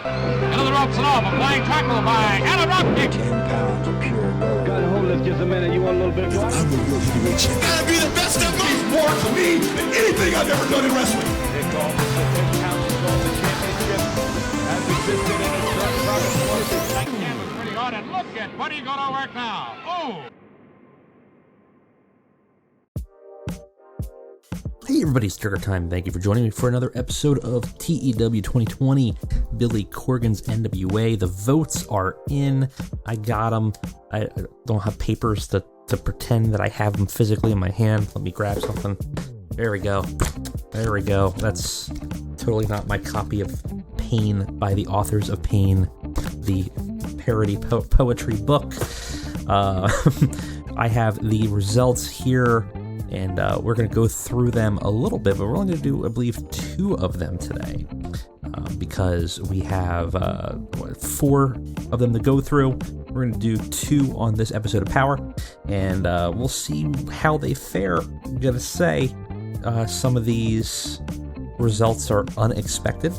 Into the ropes and off. A flying tackle by and a drop kick. 10 pounds of pure gold. Got to hold this just a minute. You want a little bit more? I'm a real heavyweight champion. Gotta be the best of me. More to me than anything I've ever done in wrestling. They call this the 10 pounds of gold championship. As existed in its current form. That canvas pretty hard, and look at Buddy go to work now. Oh! Hey everybody, it's Durger time. Thank you for joining me for another episode of TEW 2020, Billy Corgan's NWA. The votes are in. I got them. I don't have papers to pretend that I have them physically in my hand. Let me grab something. There we go. There we go. That's totally not my copy of Pain by the authors of Pain, the parody poetry book. I have the results here. And we're going to go through them a little bit, but we're only going to do, I believe, 2 of them today because we have 4 of them to go through. We're going to do 2 on this episode of Power, and we'll see how they fare. I'm going to say some of these results are unexpected.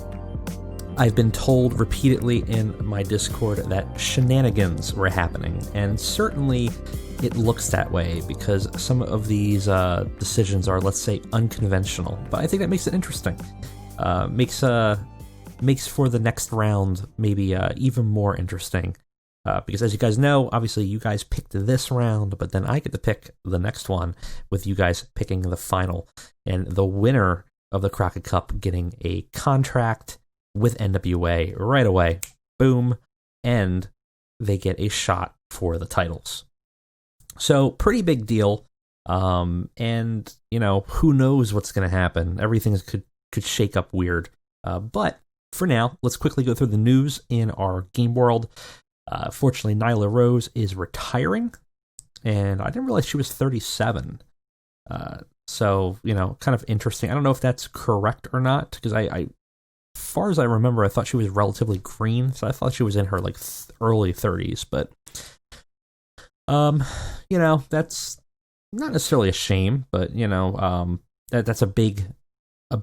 I've been told repeatedly in my Discord that shenanigans were happening, and certainly it looks that way because some of these decisions are, let's say, unconventional. But I think that makes it interesting. Makes for the next round maybe even more interesting. Because as you guys know, obviously you guys picked this round, but then I get to pick the next one with you guys picking the final. And the winner of the Crockett Cup getting a contract with NWA right away. Boom. And they get a shot for the titles. So, pretty big deal, and, you know, who knows what's going to happen. Everything could shake up weird, but for now, let's quickly go through the news in our game world. Fortunately, Nyla Rose is retiring, and I didn't realize she was 37, so, you know, kind of interesting. I don't know if that's correct or not, because I as far as I remember, I thought she was relatively green, so I thought she was in her, like, early 30s, but you know, that's not necessarily a shame, but you know, that's a big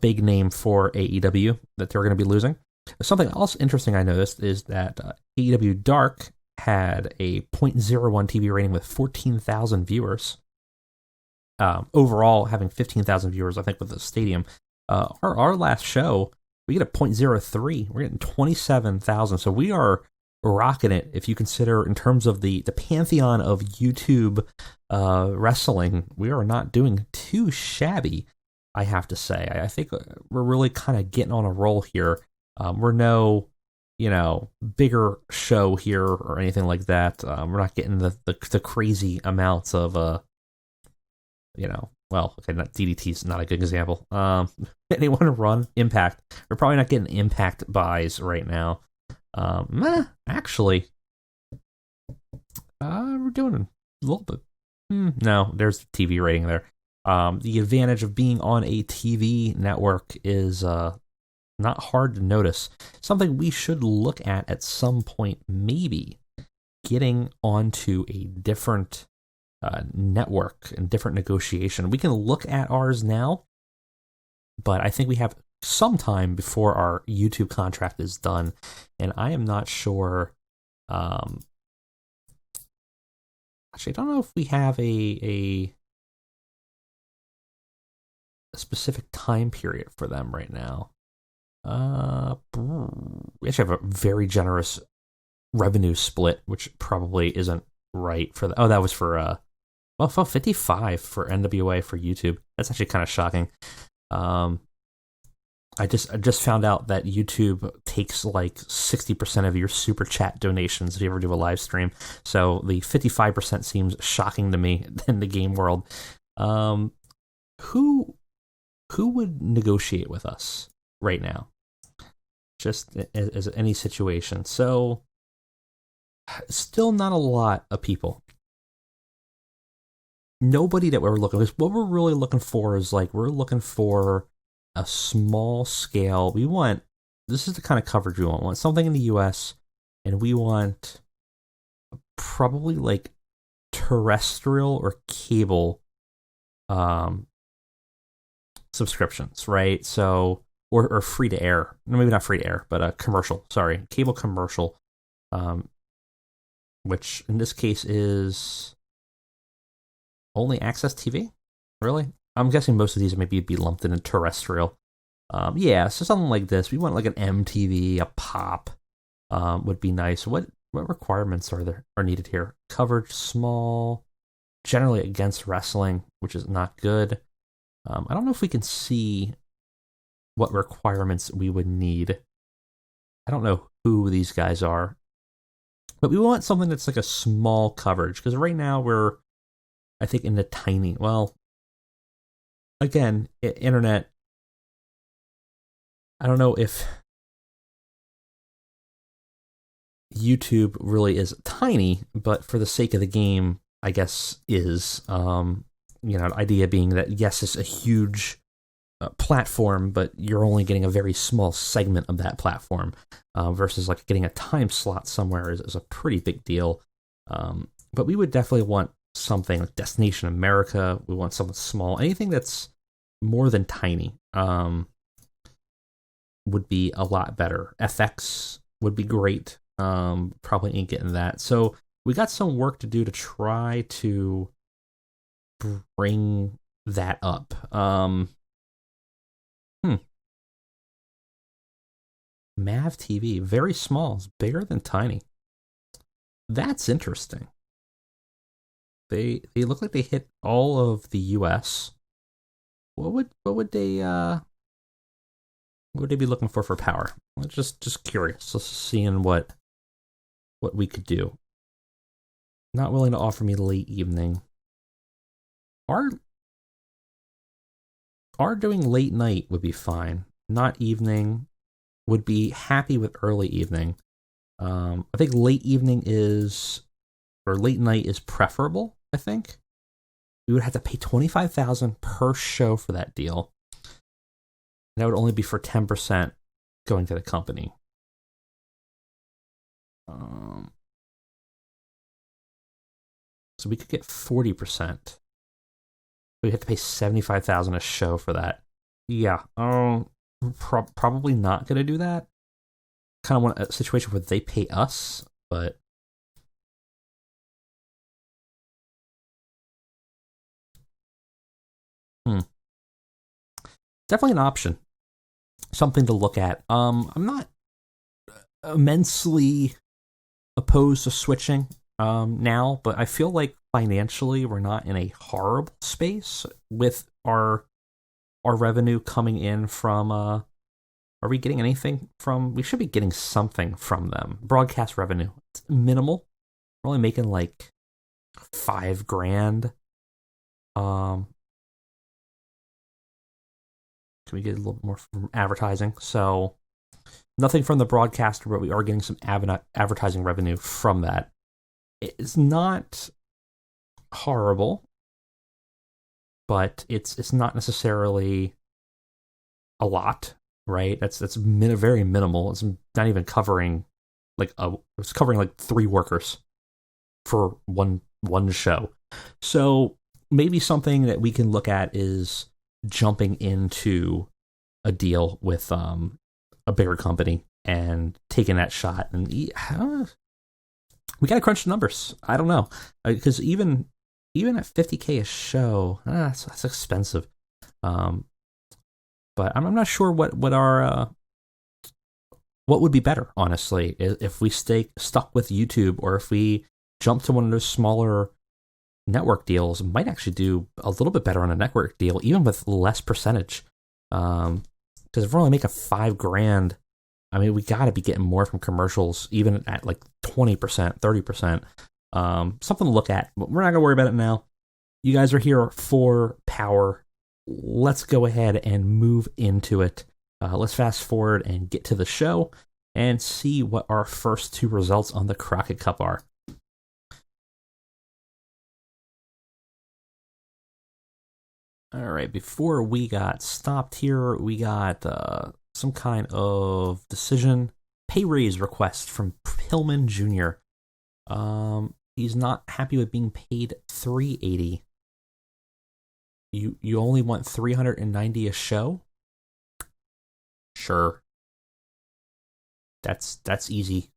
name for AEW that they're going to be losing. Something else interesting I noticed is that AEW Dark had a .01 TV rating with 14,000 viewers. Overall, having 15,000 viewers, I think, with the stadium. Our last show, we get a .03. We're getting 27,000, so we are rocking it if you consider in terms of the pantheon of YouTube wrestling. We are not doing too shabby, I have to say. I think we're really kind of getting on a roll here. We're no, you know, bigger show here or anything like that. We're not getting the crazy amounts of you know, well, okay, not DDT's not a good example. Anyone run Impact? We're probably not getting Impact buys right now. Actually, we're doing a little bit. No, there's the TV rating there. The advantage of being on a TV network is not hard to notice. Something we should look at some point, maybe getting onto a different network and different negotiation. We can look at ours now, but I think we have some time before our YouTube contract is done, and I am not sure. Actually, I don't know if we have a specific time period for them right now. We actually have a very generous revenue split, which probably isn't right for the. Oh, that was for 55 for NWA for YouTube. That's actually kind of shocking. I just found out that YouTube takes like 60% of your super chat donations if you ever do a live stream. So the 55% seems shocking to me in the game world. Who would negotiate with us right now? Just as any situation. So still not a lot of people. Nobody that we're looking for. What we're really looking for is we're looking for a small scale. This is the kind of coverage we want. We want something in the US, and we want probably terrestrial or cable subscriptions, right? So or free to air. No, maybe not free to air, but a commercial. Sorry, cable commercial, which in this case is only Access TV. Really, I'm guessing most of these maybe be lumped in terrestrial. Yeah, so something like this. We want like an MTV, a pop, would be nice. What requirements are needed here? Coverage small, generally against wrestling, which is not good. I don't know if we can see what requirements we would need. I don't know who these guys are, but we want something that's like a small coverage, because right now we're, I think, in the tiny. Well, again, internet. I don't know if YouTube really is tiny, but for the sake of the game, I guess is. The idea being that yes, it's a huge platform, but you're only getting a very small segment of that platform, versus like getting a time slot somewhere is a pretty big deal. But we would definitely want something like Destination America. We want something small, anything that's more than tiny. Would be a lot better. FX would be great. Probably ain't getting that. So we got some work to do to try to bring that up. Mav TV, very small. It's bigger than tiny. That's interesting. They look like they hit all of the US. What would they be looking for power? Just curious. Just seeing what we could do. Not willing to offer me late evening. Are doing late night would be fine. Not evening. Would be happy with early evening. I think late evening late night is preferable. I think we would have to pay $25,000 per show for that deal. That would only be for 10% going to the company. So we could get 40%. We have to pay $75,000 a show for that. Yeah, probably not gonna do that. Kind of want a situation where they pay us, but definitely an option. Something to look at. I'm not immensely opposed to switching now, but I feel like financially we're not in a horrible space with our revenue coming in from are we getting anything from, we should be getting something from them. Broadcast revenue. It's minimal. We're only making like $5,000. Can we get a little more from advertising? So nothing from the broadcaster, but we are getting some advertising revenue from that. It's not horrible, but it's not necessarily a lot, right? That's very minimal. It's not even covering it's covering like 3 workers for one show. So maybe something that we can look at is jumping into a deal with a bigger company and taking that shot. And we gotta crunch the numbers. I don't know, because even at $50,000 a show, that's expensive. But I'm not sure what our what would be better, honestly, if we stay stuck with YouTube, or if we jump to one of those smaller network deals. Might actually do a little bit better on a network deal, even with less percentage. Because if we're only making $5,000, I mean, we got to be getting more from commercials, even at like 20%, 30%. Something to look at, but we're not gonna worry about it now. You guys are here for Power. Let's go ahead and move into it. Let's fast forward and get to the show and see what our first 2 results on the Crockett Cup are. All right, before we got stopped here, we got some kind of decision. Pay raise request from Pillman Jr. He's not happy with being paid $380. You only want $390 a show? Sure. That's easy.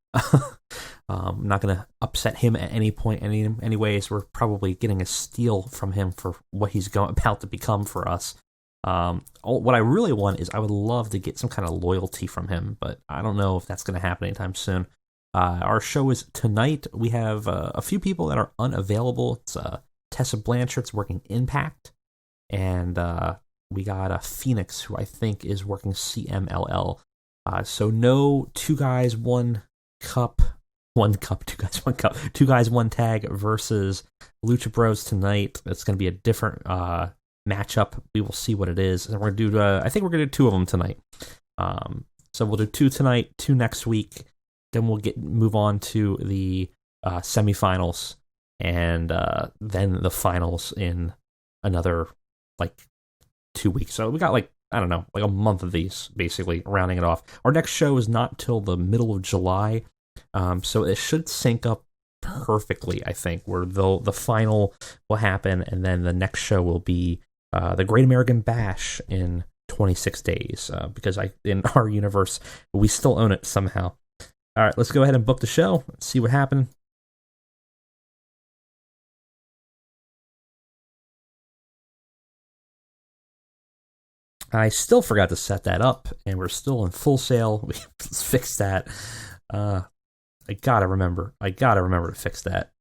I'm not going to upset him at any point. Anyways, we're probably getting a steal from him for what he's about to become for us. What I really want is I would love to get some kind of loyalty from him, but I don't know if that's going to happen anytime soon. Our show is tonight. We have a few people that are unavailable. It's Tessa Blanchard's working Impact, and we got Phoenix, who I think is working CMLL. So no two guys, one cup, two guys, one tag versus Lucha Bros tonight. It's going to be a different matchup. We will see what it is. And we're going to do, I think we're going to do two of them tonight. So we'll do two tonight, two next week. Then we'll move on to the semifinals, and then the finals in another, 2 weeks. So we got, a month of these, basically, rounding it off. Our next show is not till the middle of July, so it should sync up perfectly, I think, where the final will happen, and then the next show will be the Great American Bash in 26 days, because in our universe, we still own it somehow. All right, let's go ahead and book the show. Let's see what happened. I still forgot to set that up, and we're still in Full Sail. Let's fix that. I gotta remember to fix that.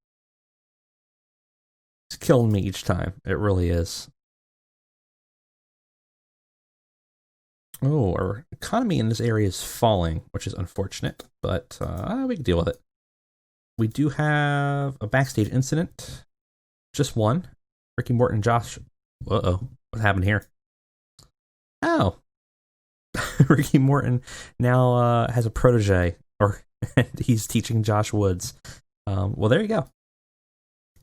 It's killing me each time. It really is. Oh, our economy in this area is falling, which is unfortunate, but we can deal with it. We do have a backstage incident. Just one. Ricky Morton and Josh. Uh-oh. What happened here? Oh. Ricky Morton now has a protege, or he's teaching Josh Woods. Well, there you go.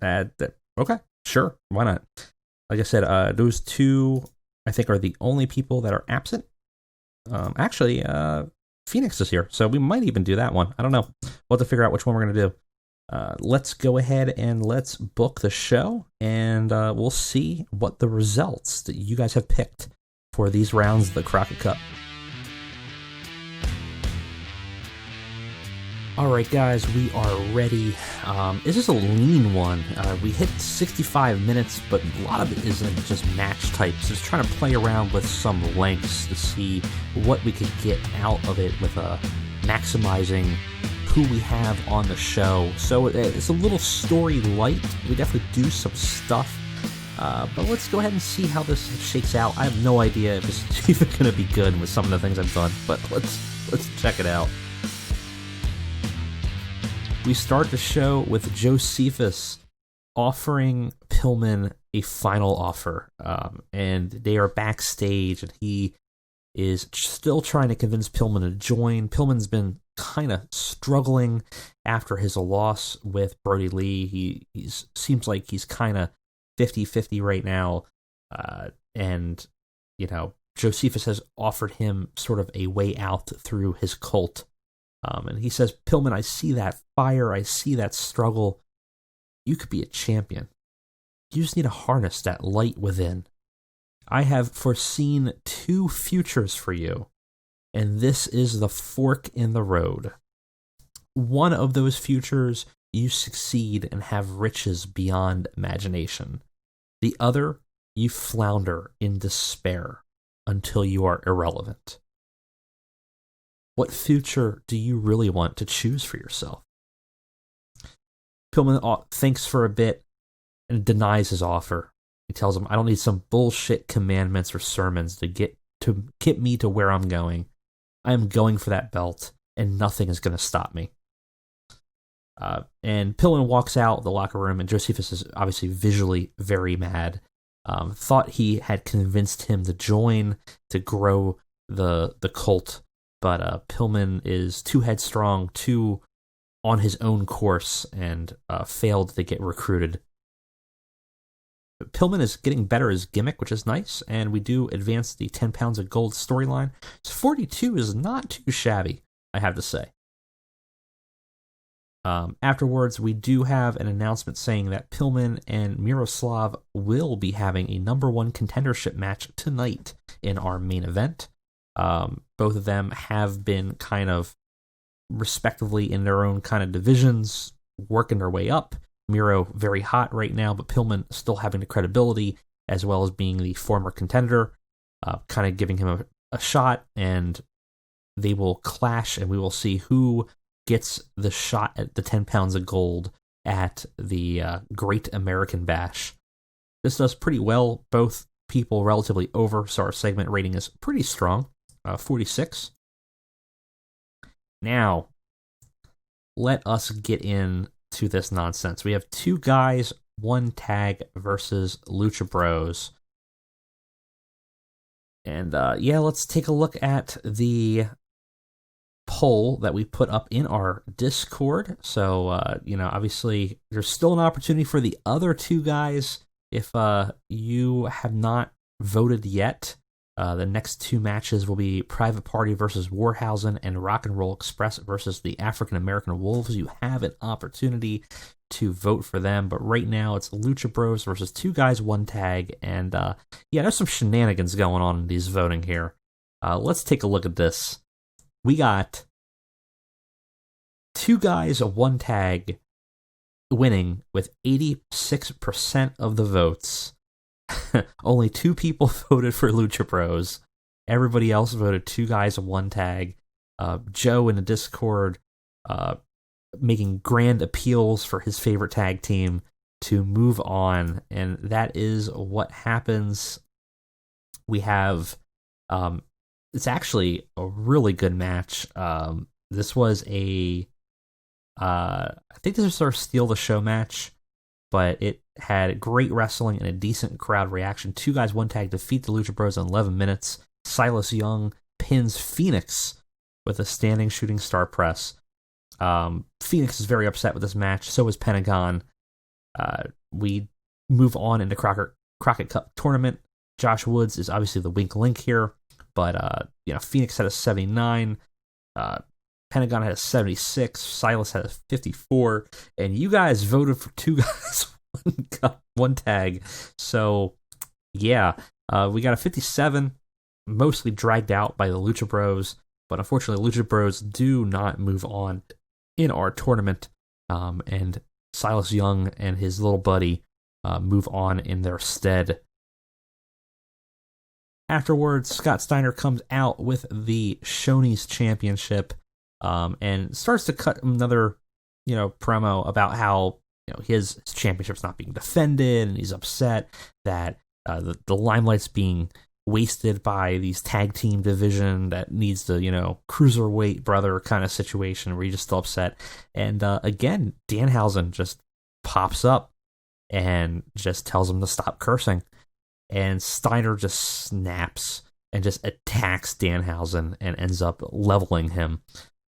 Okay, sure. Why not? Like I said, those two, I think, are the only people that are absent. Actually, Phoenix is here, so we might even do that one. I don't know. We'll have to figure out which one we're going to do. Let's go ahead and let's book the show, and we'll see what the results that you guys have picked for these rounds of the Crockett Cup. Alright guys, we are ready. This is a lean one. We hit 65 minutes, but a lot of it is just match types. Just trying to play around with some lengths to see what we could get out of it with maximizing who we have on the show. So it's a little story light. We definitely do some stuff. But let's go ahead and see how this shakes out. I have no idea if it's even going to be good with some of the things I've done, but let's check it out. We start the show with Josephus offering Pillman a final offer, and they are backstage, and he is still trying to convince Pillman to join. Pillman's been kind of struggling after his loss with Brody Lee. He seems like he's kind of 50-50 right now, and Josephus has offered him sort of a way out through his cult. And he says, Pillman, I see that fire, I see that struggle. You could be a champion. You just need to harness that light within. I have foreseen 2 futures for you, and this is the fork in the road. One of those futures, you succeed and have riches beyond imagination. The other, you flounder in despair until you are irrelevant. What future do you really want to choose for yourself? Pillman thinks for a bit and denies his offer. He tells him, I don't need some bullshit commandments or sermons to get me to where I'm going. I am going for that belt, and nothing is going to stop me. And Pillman walks out of the locker room, and Josephus is obviously visually very mad. Thought he had convinced him to join, to grow the cult, but Pillman is too headstrong, too on his own course, and failed to get recruited. Pillman is getting better as gimmick, which is nice, and we do advance the 10 pounds of gold storyline. 42 is not too shabby, I have to say. Afterwards, we do have an announcement saying that Pillman and Miroslav will be having a number 1 contendership match tonight in our main event. Both of them have been kind of respectively in their own kind of divisions, working their way up. Miro very hot right now, but Pillman still having the credibility as well as being the former contender, kind of giving him a shot, and they will clash, and we will see who gets the shot at the 10 pounds of gold at the Great American Bash. This does pretty well. Both people relatively over, so our segment rating is pretty strong, 46. Now, let us get into this nonsense. We have 2 guys, 1 tag versus Lucha Bros. And let's take a look at the poll that we put up in our Discord. So, obviously, there's still an opportunity for the other 2 guys. If you have not voted yet, the next 2 matches will be Private Party versus Warhausen and Rock and Roll Express versus the African American Wolves. You have an opportunity to vote for them, but right now it's Lucha Bros versus 2 guys, 1 tag, and there's some shenanigans going on in these voting here. Let's take a look at this. We got 2 guys, 1 tag winning with 86% of the votes. Only 2 people voted for Lucha Bros. Everybody else voted 2 guys, 1 tag. Joe in the Discord making grand appeals for his favorite tag team to move on, and that is what happens. We have it's actually a really good match. This was I think this was our Steal the Show match, but it had great wrestling and a decent crowd reaction. 2 guys, 1 tag defeat the Lucha Bros in 11 minutes. Silas Young pins Phoenix with a standing shooting star press. Phoenix is very upset with this match. So is Pentagon. We move on into Crockett Cup tournament. Josh Woods is obviously the weak link here, but Phoenix had a 79. Pentagon had a 76. Silas had a 54, and you guys voted for 2 guys, 1 tag. So we got a 57, mostly dragged out by the Lucha Bros, but unfortunately Lucha Bros do not move on in our tournament, and Silas Young and his little buddy move on in their stead. Afterwards, Scott Steiner comes out with the Shoney's Championship, and starts to cut another, promo about how, his championship's not being defended, and he's upset that the limelight's being wasted by these tag team division that needs the, cruiserweight brother kind of situation where he's just still upset. And again, Danhausen just pops up and just tells him to stop cursing. And Steiner just snaps and just attacks Danhausen and ends up leveling him.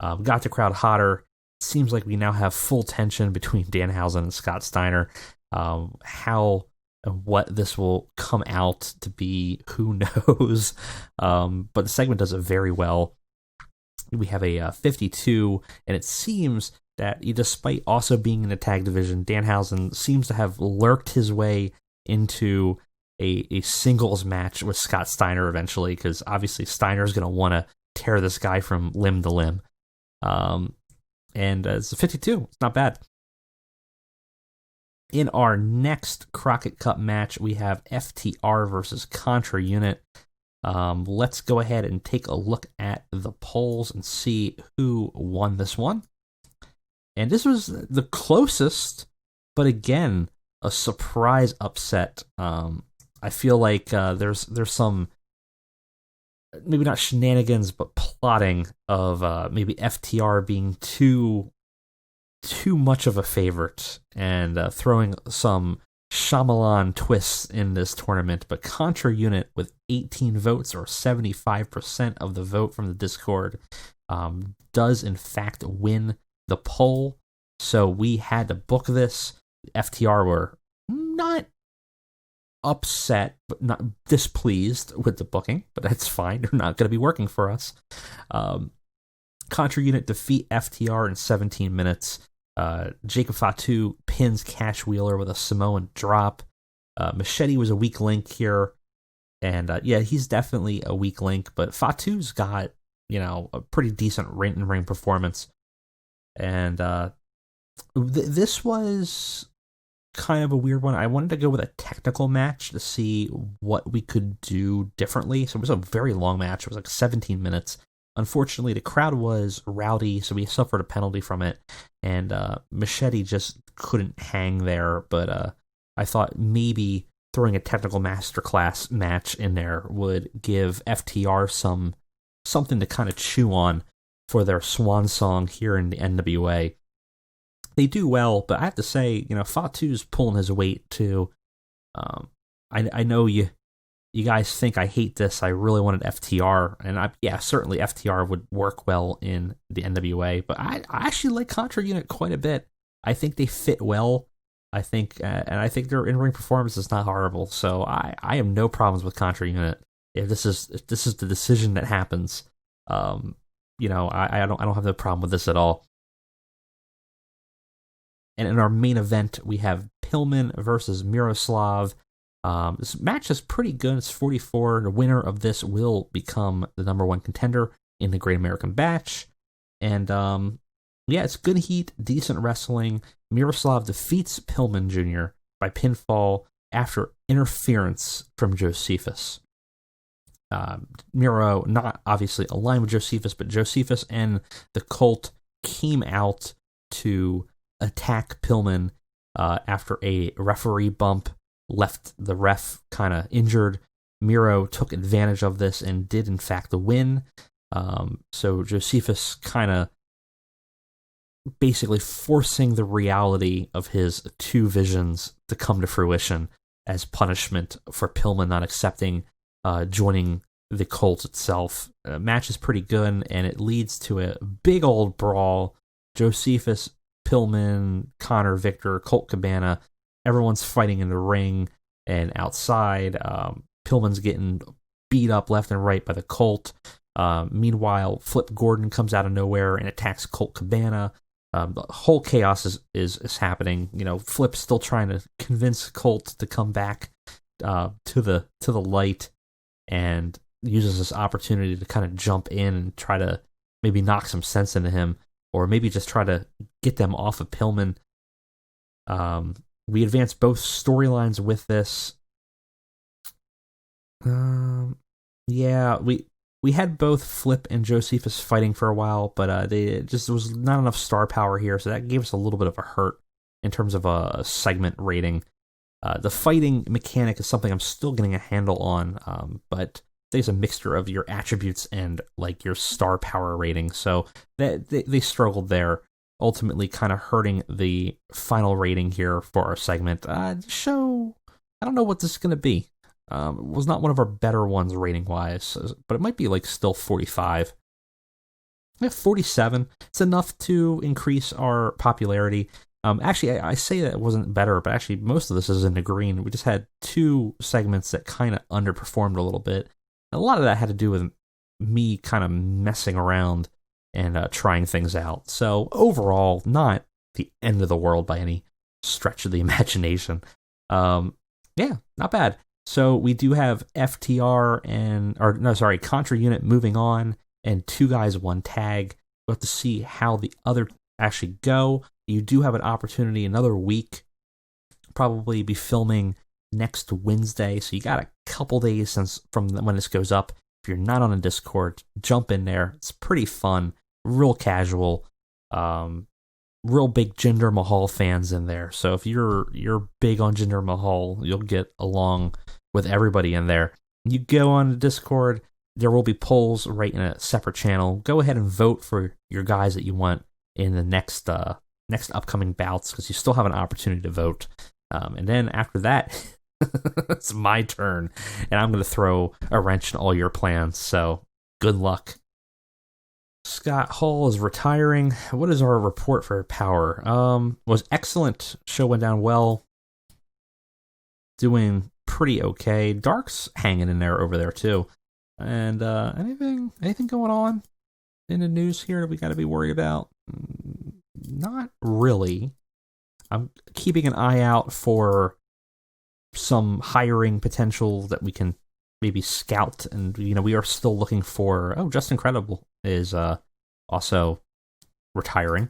Got the crowd hotter. Seems like we now have full tension between Danhausen and Scott Steiner. How and what this will come out to be, who knows? But the segment does it very well. We have a 52, and it seems that despite also being in the tag division, Danhausen seems to have lurked his way into a singles match with Scott Steiner eventually, because obviously Steiner's going to want to tear this guy from limb to limb. And it's a 52. It's not bad. In our next Crockett Cup match, we have FTR versus Contra Unit. Let's go ahead and take a look at the polls and see who won this one. And this was the closest, but again, a surprise upset. I feel like there's some, maybe not shenanigans, but plotting of maybe FTR being too much of a favorite and throwing some Shyamalan twists in this tournament. But Contra Unit with 18 votes, or 75% of the vote from the Discord, does in fact win the poll. So we had to book this. FTR were not upset, but not displeased with the booking, but that's fine. They're not going to be working for us. Contra Unit defeat FTR in 17 minutes. Jacob Fatu pins Cash Wheeler with a Samoan drop. Machete was a weak link here. And yeah, he's definitely a weak link, but Fatu's got, a pretty decent ring performance. And this was kind of a weird one. I wanted to go with a technical match to see what we could do differently. So it was a very long match. It was like 17 minutes. Unfortunately, the crowd was rowdy, so we suffered a penalty from it, and Machete just couldn't hang there, but I thought maybe throwing a technical masterclass match in there would give FTR something to kind of chew on for their swan song here in the NWA. They do well, but I have to say, Fatu's pulling his weight too. I know you guys think I hate this. I really wanted FTR, and certainly FTR would work well in the NWA, but I actually like Contra Unit quite a bit. I think they fit well. I think their in-ring performance is not horrible, so I have no problems with Contra Unit. If this is the decision that happens, I don't have no problem with this at all. And in our main event, we have Pillman versus Miroslav. This match is pretty good. It's 44. The winner of this will become the number one contender in the Great American Bash. And it's good heat, decent wrestling. Miroslav defeats Pillman Jr. by pinfall after interference from Josephus. Miro not obviously aligned with Josephus, but Josephus and the Cult came out to attack Pillman after a referee bump left the ref kind of injured. Miro took advantage of this and did in fact win. So Josephus kind of basically forcing the reality of his two visions to come to fruition as punishment for Pillman not accepting joining the Cult itself. Match is pretty good, and it leads to a big old brawl. Josephus, Pillman, Connor, Victor, Colt Cabana, everyone's fighting in the ring and outside. Pillman's getting beat up left and right by the Colt. Meanwhile, Flip Gordon comes out of nowhere and attacks Colt Cabana. The whole chaos is happening. Flip's still trying to convince Colt to come back to the light, and uses this opportunity to kind of jump in and try to maybe knock some sense into him, or maybe just try to get them off of Pillman. We advanced both storylines with this. We had both Flip and Josephus fighting for a while, but there was not enough star power here, so that gave us a little bit of a hurt in terms of a segment rating. The fighting mechanic is something I'm still getting a handle on, but there's a mixture of your attributes and like your star power rating, so they struggled there, ultimately kind of hurting the final rating here for our segment. The show, I don't know what this is going to be. It was not one of our better ones rating-wise, but it might be like still 45. 47. It's enough to increase our popularity. Actually, I say that it wasn't better, but actually most of this is in the green. We just had two segments that kind of underperformed a little bit. And a lot of that had to do with me kind of messing around and trying things out. So overall, not the end of the world by any stretch of the imagination. Not bad. So we do have Contra Unit moving on, and 2 guys, 1 tag. We'll have to see how the other actually go. You do have an opportunity another week, probably be filming next Wednesday, so you got a couple days from when this goes up. If you're not on a Discord, jump in there. It's pretty fun, real casual, real big Jinder Mahal fans in there. So if you're big on Jinder Mahal, you'll get along with everybody in there. You go on the Discord, there will be polls right in a separate channel. Go ahead and vote for your guys that you want in the next upcoming bouts, because you still have an opportunity to vote. And then after that, it's my turn, and I'm going to throw a wrench in all your plans. So good luck. Scott Hall is retiring. What is our report for Power? Was excellent. Show went down well. Doing pretty okay. Dark's hanging in there over there too. And anything going on in the news here that we got to be worried about? Not really. I'm keeping an eye out for some hiring potential that we can maybe scout, and we are still looking for. Oh, Just Incredible is also retiring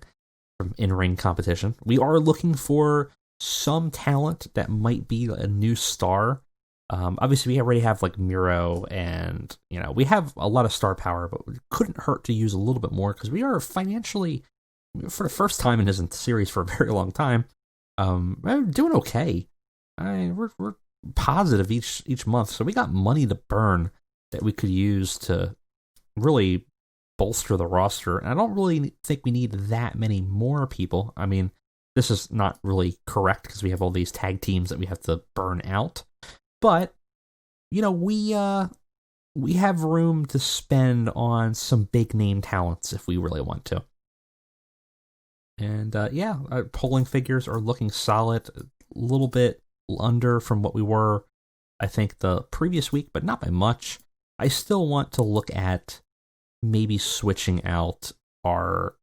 from in-ring competition. We are looking for some talent that might be a new star. Obviously, we already have like Miro, and we have a lot of star power, but it couldn't hurt to use a little bit more because we are financially, for the first time in his series for a very long time, we're doing okay. We're positive each month, so we got money to burn that we could use to really bolster the roster. And I don't really think we need that many more people. I mean, this is not really correct because we have all these tag teams that we have to burn out. But, we have room to spend on some big name talents if we really want to. And our polling figures are looking solid, a little bit under from what we were, I think, the previous week, but not by much. I still want to look at maybe switching out our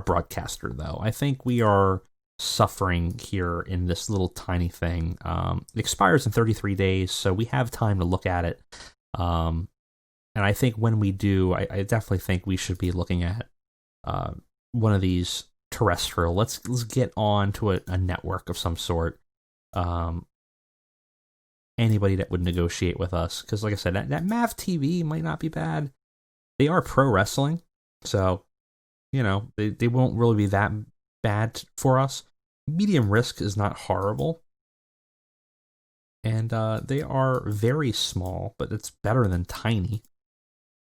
broadcaster, though. I think we are suffering here in this little tiny thing. It expires in 33 days, so we have time to look at it. And I think when we do, I definitely think we should be looking at one of these terrestrial. Let's get on to a network of some sort. Anybody that would negotiate with us, because like I said, that MAV TV might not be bad. They are pro wrestling, so they won't really be that bad for us. Medium risk is not horrible, and they are very small, but it's better than tiny.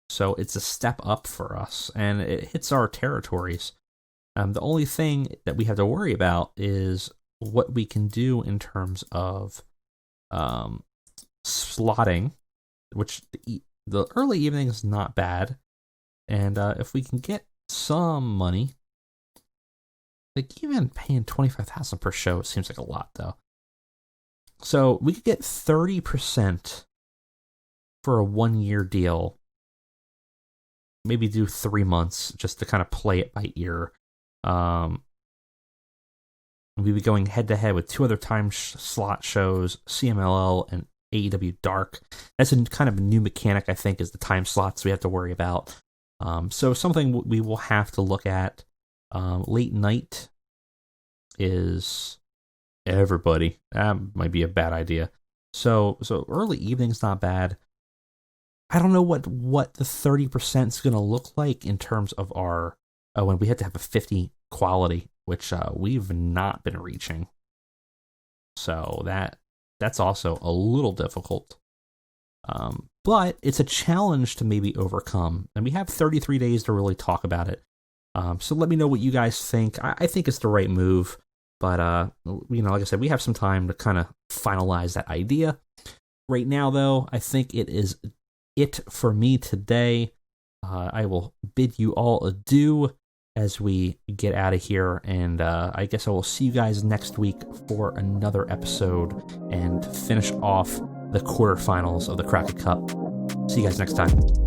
So it's a step up for us, and it hits our territories. The only thing that we have to worry about is what we can do in terms of slotting, which the early evening is not bad. And if we can get some money, like even paying $25,000 per show seems like a lot, though. So we could get 30% for a 1-year deal. Maybe do 3 months just to kind of play it by ear. We'd be going head to head with 2 other time slot shows, CMLL and AEW Dark. That's a kind of a new mechanic, I think, is the time slots we have to worry about. So something we will have to look at. Late night is everybody. That might be a bad idea. So early evening's not bad. I don't know what the 30% is going to look like in terms of our when we have to have a 50 quality, which we've not been reaching. So that's also a little difficult. But it's a challenge to maybe overcome. And we have 33 days to really talk about it. So let me know what you guys think. I think it's the right move. But, like I said, we have some time to kind of finalize that idea. Right now, though, I think it is it for me today. I will bid you all adieu as we get out of here. And I guess I will see you guys next week for another episode and finish off the quarterfinals of the Crockett Cup. See you guys next time.